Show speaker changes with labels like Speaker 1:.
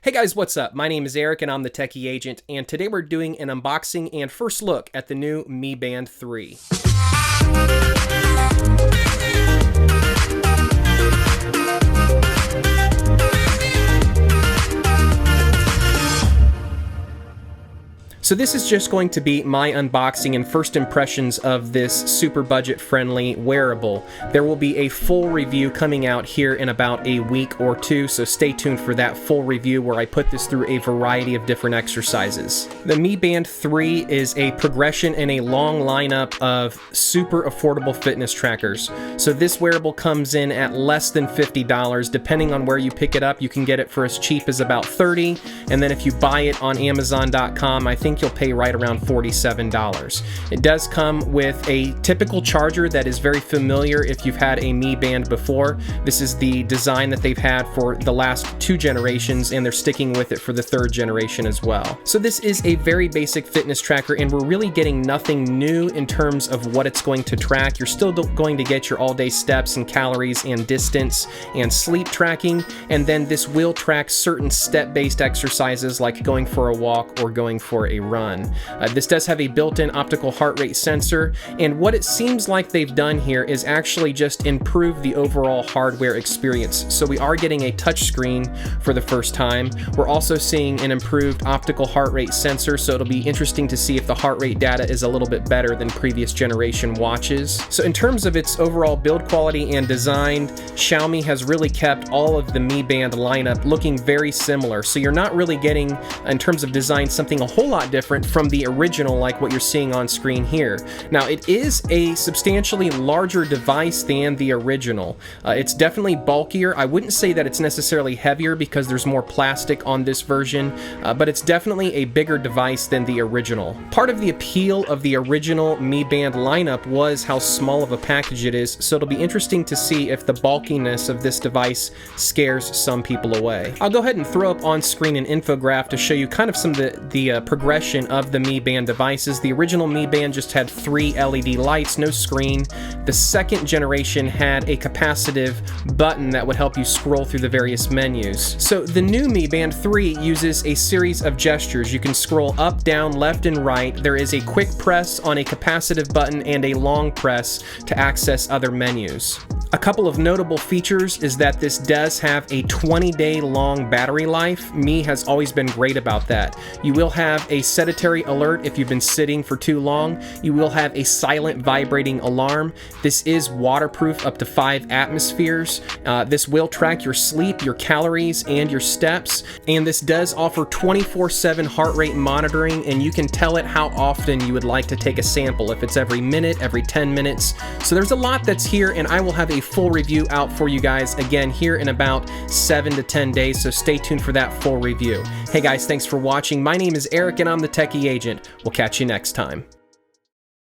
Speaker 1: Hey guys, what's up? My name is Eric and I'm the Techy Agent, and today we're doing an unboxing and first look at the new Mi Band 3. So this is just going to be my unboxing and first impressions of this super budget friendly wearable. There will be a full review coming out here in about a week or two, so stay tuned for that full review where I put this through a variety of different exercises. The Mi Band 3 is a progression in a long lineup of super affordable fitness trackers. So this wearable comes in at less than $50. Depending on where you pick it up, you can get it for as cheap as about $30, and then if you buy it on Amazon.com, I think you'll pay right around $47. It does come with a typical charger that is very familiar if you've had a Mi Band before. This is the design that they've had for the last 2 generations, and they're sticking with it for the 3rd generation as well. So this is a very basic fitness tracker, and we're really getting nothing new in terms of what it's going to track. You're still going to get your all-day steps and calories and distance and sleep tracking, and then this will track certain step-based exercises like going for a walk or going for a run. This does have a built-in optical heart rate sensor, and what it seems like they've done here is actually just improve the overall hardware experience. So we are getting a touchscreen for the first time. We're also seeing an improved optical heart rate sensor, so it'll be interesting to see if the heart rate data is a little bit better than previous generation watches. So in terms of its overall build quality and design, Xiaomi has really kept all of the Mi Band lineup looking very similar. So you're not really getting, in terms of design, something a whole lot different from the original like what you're seeing on screen here. Now it is a substantially larger device than the original. It's definitely bulkier. I wouldn't say that it's necessarily heavier because there's more plastic on this version, but it's definitely a bigger device than the original. Part of the appeal of the original Mi Band lineup was how small of a package it is, so it'll be interesting to see if the bulkiness of this device scares some people away. I'll go ahead and throw up on screen an infographic to show you kind of some of the progression of the Mi Band devices. The original Mi Band just had 3 LED lights, no screen. The 2nd generation had a capacitive button that would help you scroll through the various menus. So the new Mi Band 3 uses a series of gestures. You can scroll up, down, left, and right. There is a quick press on a capacitive button and a long press to access other menus. A couple of notable features is that this does have a 20-day long battery life. Mi has always been great about that. You will have a sedentary alert if you've been sitting for too long. You will have a silent vibrating alarm. This is waterproof up to 5 atmospheres. This will track your sleep, your calories, and your steps. And this does offer 24/7 heart rate monitoring, and you can tell it how often you would like to take a sample, if it's every minute, every 10 minutes. So there's a lot that's here, and I will have a full review out for you guys again here in about 7 to 10 days, so stay tuned for that full review. Hey guys, thanks for watching. My name is Eric and I'm the Techy Agent. We'll catch you next time.